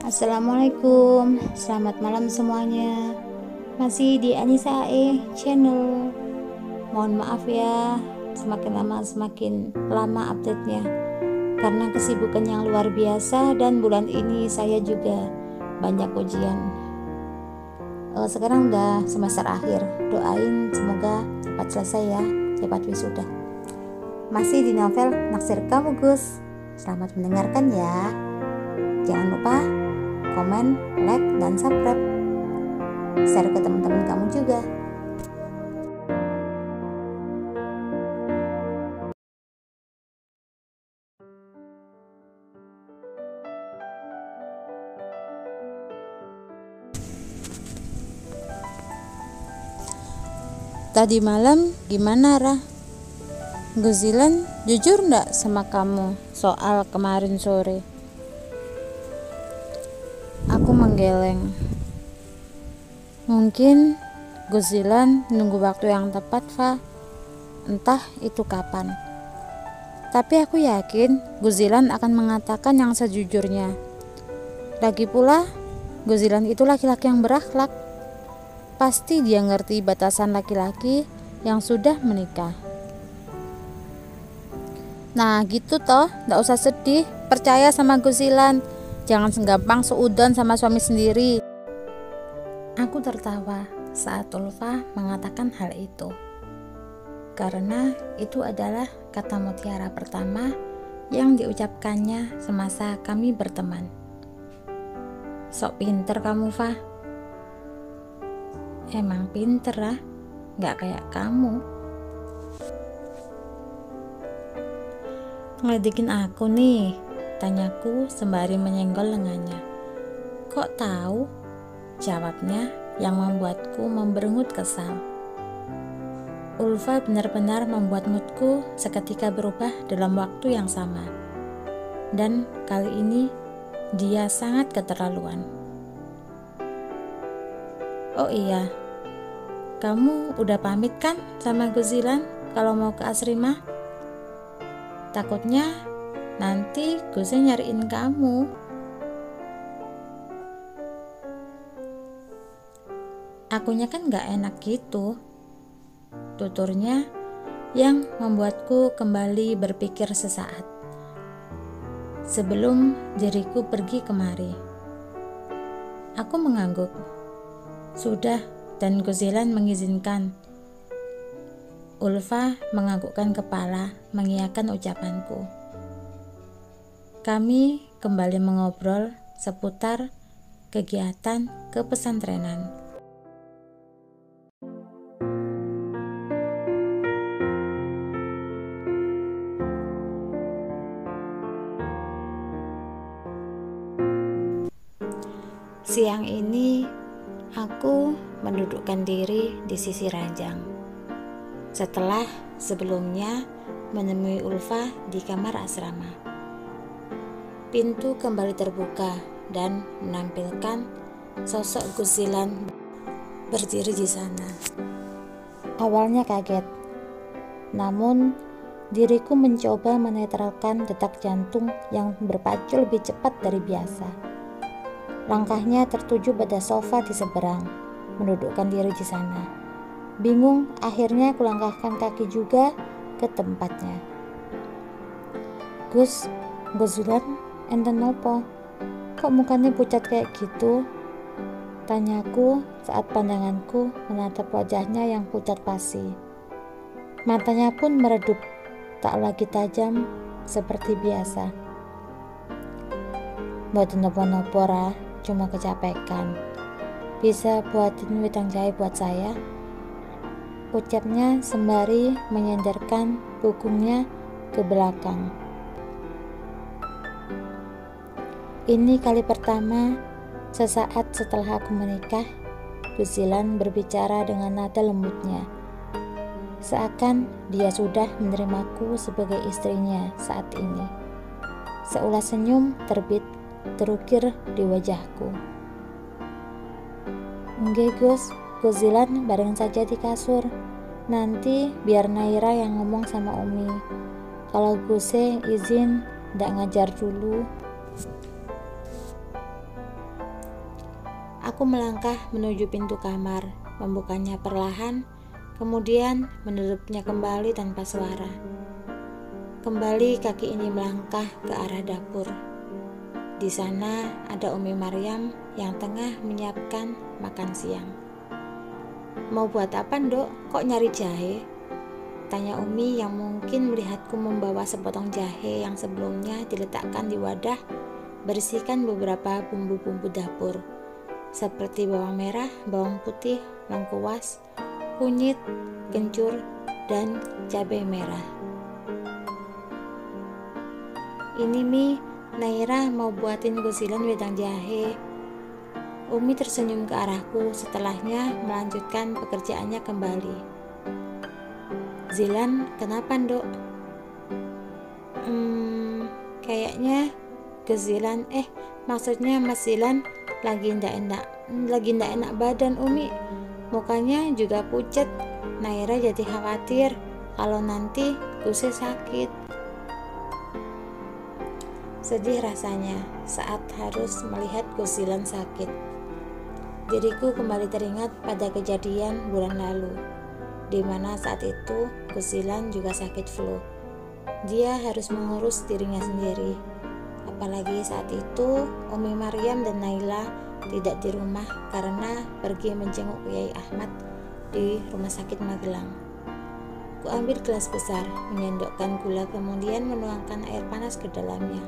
Assalamualaikum, selamat malam semuanya. Masih di Anissa AE channel. Mohon maaf ya, semakin lama semakin lama update-nya karena kesibukan yang luar biasa, dan bulan ini saya juga banyak ujian. Sekarang udah semester akhir, doain semoga cepat selesai ya, cepat wisuda. Masih di novel Naksir Kamu Gus. Selamat mendengarkan ya. Jangan lupa komen, like, dan subscribe. Share ke teman-teman kamu juga. Tadi malam gimana, Rah? Guzilan jujur ndak sama kamu soal kemarin sore? Aku menggeleng. Mungkin Guzilan nunggu waktu yang tepat, Fa. Entah itu kapan. Tapi aku yakin Guzilan akan mengatakan yang sejujurnya. Lagi pula, Guzilan itu laki-laki yang berakhlak. Pasti dia ngerti batasan laki-laki yang sudah menikah. Nah gitu toh, gak usah sedih, percaya sama Guzilan. Jangan segampang seudon sama suami sendiri. Aku tertawa saat Ulfa mengatakan hal itu, karena itu adalah kata mutiara pertama yang diucapkannya semasa kami berteman. Sok pinter kamu, Fa. Emang pinter lah, gak kayak kamu. Ngeledekin aku nih, tanyaku sembari menyenggol lengannya. Kok tahu? Jawabnya yang membuatku memberengut kesal. Ulfa benar-benar membuat moodku seketika berubah dalam waktu yang sama. Dan kali ini dia sangat keterlaluan. Oh iya, kamu udah pamit kan sama Guzilan kalau mau ke Asrimah? Takutnya nanti Guzi nyariin kamu. Akunya kan gak enak gitu, tuturnya yang membuatku kembali berpikir sesaat. Sebelum diriku pergi kemari, aku mengangguk. Sudah, dan Guzilan mengizinkan. Ulfa menganggukkan kepala, mengiyakan ucapanku. Kami kembali mengobrol seputar kegiatan kepesantrenan. Siang ini aku mendudukkan diri di sisi ranjang setelah sebelumnya menemui Ulfa di kamar asrama. Pintu kembali terbuka dan menampilkan sosok Guzilan berdiri di sana. Awalnya kaget, namun diriku mencoba menetralkan detak jantung yang berpacu lebih cepat dari biasa. Langkahnya tertuju pada sofa di seberang, mendudukkan diri di sana. Bingung, akhirnya kulangkahkan kaki juga ke tempatnya. Gus, Guzilan, enten nopo? Kok mukanya pucat kayak gitu? Tanyaku saat pandanganku menatap wajahnya yang pucat pasi. Matanya pun meredup, tak lagi tajam seperti biasa. Mboten nopo-nopo, Ra, cuma kecapekan. Bisa buatin wedang jahe buat saya? Ucapnya sembari menyandarkan punggungnya ke belakang. Ini kali pertama sesaat setelah aku menikah, Guzilan berbicara dengan nada lembutnya. Seakan dia sudah menerimaku sebagai istrinya saat ini. Seulas senyum terbit terukir di wajahku. Nggih Gus, Guzilan bareng saja di kasur. Nanti biar Naira yang ngomong sama Umi. Kalau Guse izin ndak ngajar dulu. Aku melangkah menuju pintu kamar, membukanya perlahan, kemudian menutupnya kembali tanpa suara. Kembali kaki ini melangkah ke arah dapur. Di sana ada Umi Maryam yang tengah menyiapkan makan siang. "Mau buat apa, Nduk? Kok nyari jahe?" tanya Umi yang mungkin melihatku membawa sepotong jahe yang sebelumnya diletakkan di wadah berisikan beberapa bumbu-bumbu dapur seperti bawang merah, bawang putih, lengkuas, kunyit, kencur, dan cabai merah. "Ini Mi, Naira mau buatin gusilan wedang jahe." Umi tersenyum ke arahku, setelahnya melanjutkan pekerjaannya kembali. "Zilan, kenapa, Nduk?" Kayaknya Zilan, maksudnya Mas Zilan lagi ndak enak badan, Umi. Mukanya juga pucet. Naira jadi khawatir kalau nanti Gusi sakit." Sedih rasanya saat harus melihat Gusilan sakit. Diriku kembali teringat pada kejadian bulan lalu, di mana saat itu Gusilan juga sakit flu. Dia harus mengurus dirinya sendiri. Apalagi saat itu Umi Maryam dan Naila tidak di rumah karena pergi menjenguk Kiai Ahmad di Rumah Sakit Magelang. Ku ambil gelas besar, menyendokkan gula, kemudian menuangkan air panas ke dalamnya.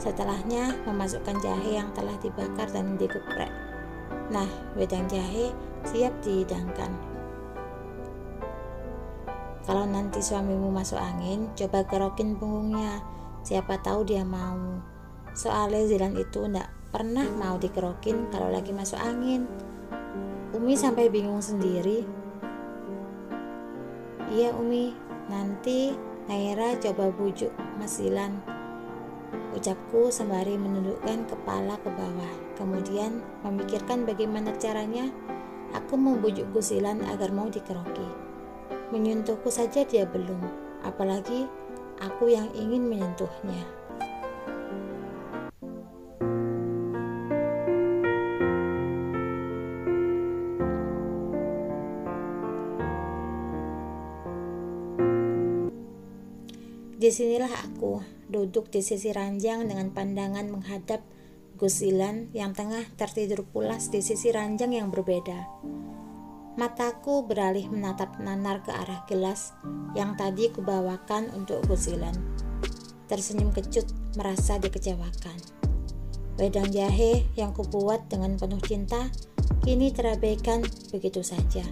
Setelahnya memasukkan jahe yang telah dibakar dan digeprek. Nah, wedang jahe siap dihidangkan. "Kalau nanti suamimu masuk angin, coba kerokin punggungnya. Siapa tahu dia mau. Soalnya Zilan itu ndak pernah mau dikerokin kalau lagi masuk angin." Umi sampai bingung sendiri. "Iya Umi, nanti Naira coba bujuk Mas Zilan," ucapku sembari menundukkan kepala ke bawah. Kemudian memikirkan bagaimana caranya aku membujuk Gusilan agar mau dikeroki. Menyentuhku saja dia belum, apalagi aku yang ingin menyentuhnya. Disinilah aku duduk di sisi ranjang dengan pandangan menghadap Gusilan yang tengah tertidur pulas di sisi ranjang yang berbeda. Mataku beralih menatap nanar ke arah gelas yang tadi kubawakan untuk Gusilan. Tersenyum kecut merasa dikecewakan. Wedang jahe yang kubuat dengan penuh cinta kini terabaikan begitu saja,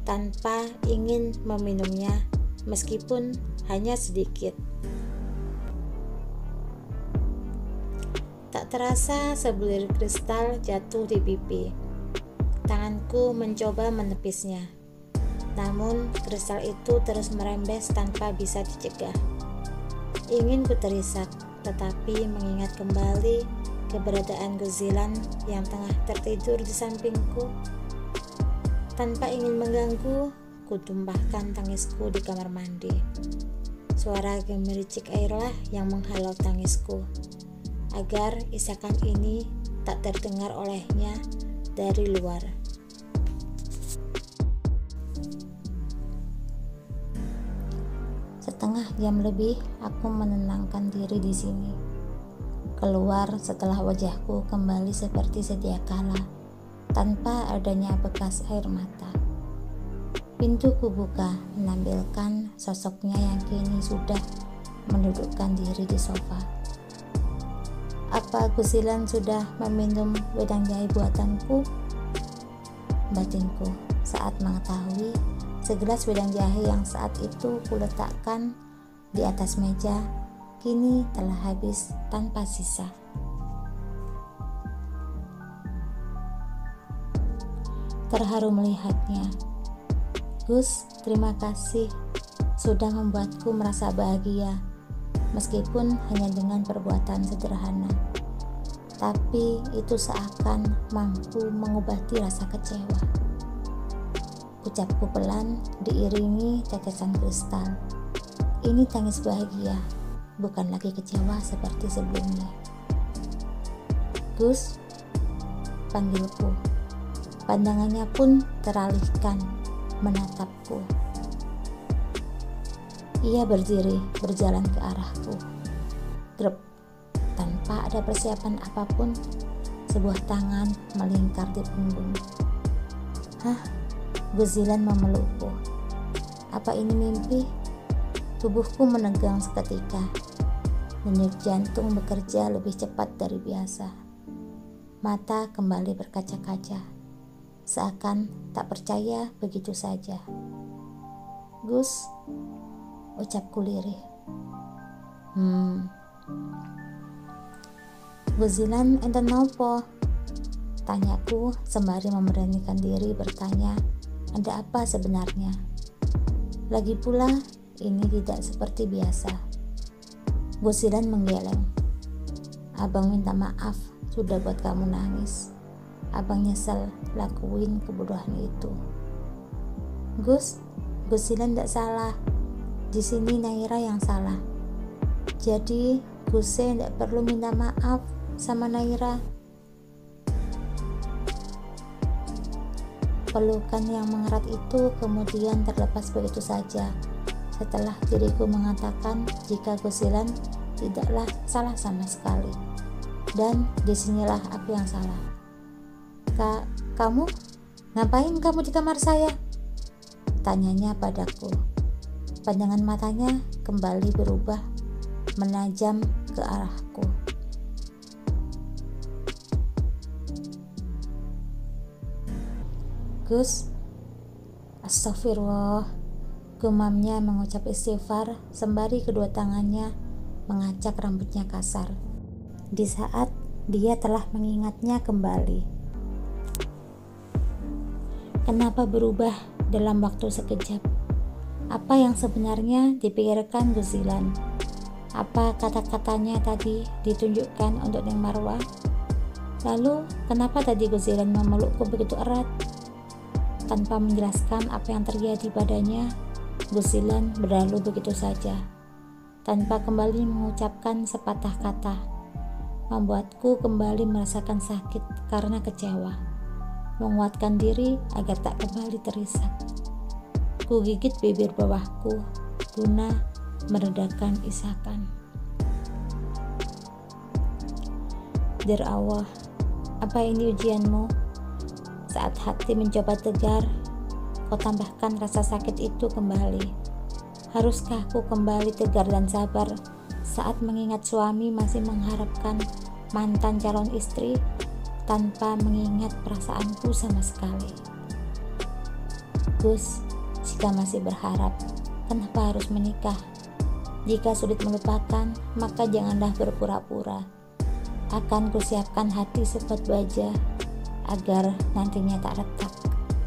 tanpa ingin meminumnya meskipun hanya sedikit. Tak terasa sebulir kristal jatuh di pipi. Tanganku mencoba menepisnya, namun kristal itu terus merembes tanpa bisa dicegah. Ingin ku terisak, tetapi mengingat kembali keberadaan Gusilan yang tengah tertidur di sampingku. Tanpa ingin mengganggu, ku tumpahkan tangisku di kamar mandi. Suara gemericik airlah yang menghalau tangisku, agar isakan ini tak terdengar olehnya dari luar. Setengah jam lebih aku menenangkan diri di sini. Keluar setelah wajahku kembali seperti sedia kala, tanpa adanya bekas air mata. Pintu kubuka menampilkan sosoknya yang kini sudah mendudukkan diri di sofa. Apa Gusilan sudah meminum wedang jahe buatanku? Batinku saat mengetahui segelas wedang jahe yang saat itu kuletakkan di atas meja kini telah habis tanpa sisa. Terharu melihatnya. "Gus, terima kasih sudah membuatku merasa bahagia, meskipun hanya dengan perbuatan sederhana. Tapi itu seakan mampu mengobati rasa kecewa." Ucapku pelan diiringi tetesan kristal. Ini tangis bahagia, bukan lagi kecewa seperti sebelumnya. "Gus, panggilku. Pandangannya pun teralihkan, menatapku. Ia berdiri, berjalan ke arahku. Grep, tanpa ada persiapan apapun, sebuah tangan melingkar di punggung. Hah? Guzilan memelukku. Apa ini mimpi? Tubuhku menegang seketika. Denyut jantung bekerja lebih cepat dari biasa. Mata kembali berkaca-kaca, seakan tak percaya begitu saja. Gus, ucapku lirih. Guzilan enten nopo? Tanyaku sembari memberanikan diri bertanya, ada apa sebenarnya? Lagi pula, ini tidak seperti biasa. Guzilan menggeleng. Abang minta maaf sudah buat kamu nangis. Abang nyesel lakuin kebodohan itu. Gus, Guzilan tidak salah. Di sini Naira yang salah. Jadi Guse tidak perlu minta maaf sama Naira. Pelukan yang mengerat itu kemudian terlepas begitu saja setelah diriku mengatakan jika Guzilan tidaklah salah sama sekali, dan disinilah aku yang salah. Kamu? Ngapain kamu di kamar saya? Tanyanya padaku. Pandangan matanya kembali berubah, menajam ke arahku. Gus, astagfirullah, gumamnya mengucap istighfar sembari kedua tangannya mengacak rambutnya kasar. Di saat dia telah mengingatnya kembali. Kenapa berubah dalam waktu sekejap? Apa yang sebenarnya dipikirkan Guzilan? Apa kata-katanya tadi ditunjukkan untuk Neng Marwah? Lalu kenapa tadi Guzilan memelukku begitu erat? Tanpa menjelaskan apa yang terjadi padanya, Guzilan berlalu begitu saja, tanpa kembali mengucapkan sepatah kata, membuatku kembali merasakan sakit karena kecewa, menguatkan diri agar tak kembali terisak. Ku gigit bibir bawahku guna meredakan isakan. Dear Allah, apa ini ujianmu? Saat hati mencoba tegar, kau tambahkan rasa sakit itu kembali. Haruskah ku kembali tegar dan sabar saat mengingat suami masih mengharapkan mantan calon istri tanpa mengingat perasaanku sama sekali? Gus, jika masih berharap, kenapa harus menikah? Jika sulit melupakan, maka janganlah berpura-pura. Akan kusiapkan hati sekuat baja, agar nantinya tak retak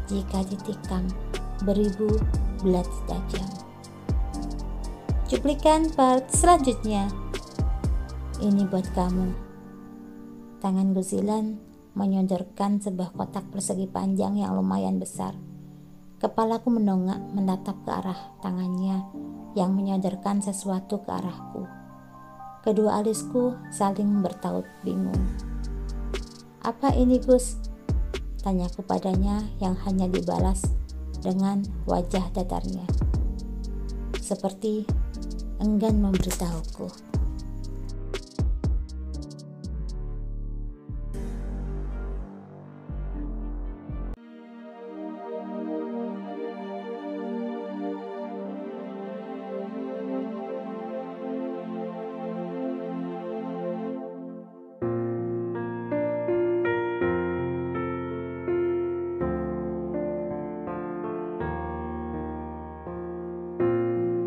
jika ditikam beribu belati tajam. Cuplikan part selanjutnya. Ini buat kamu. Tangan Guzilan menyodorkan sebuah kotak persegi panjang yang lumayan besar. Kepalaku mendongak menatap ke arah tangannya yang menyodorkan sesuatu ke arahku. Kedua alisku saling bertaut bingung. Apa ini, Gus? Tanyaku padanya yang hanya dibalas dengan wajah datarnya, seperti enggan memberitahuku.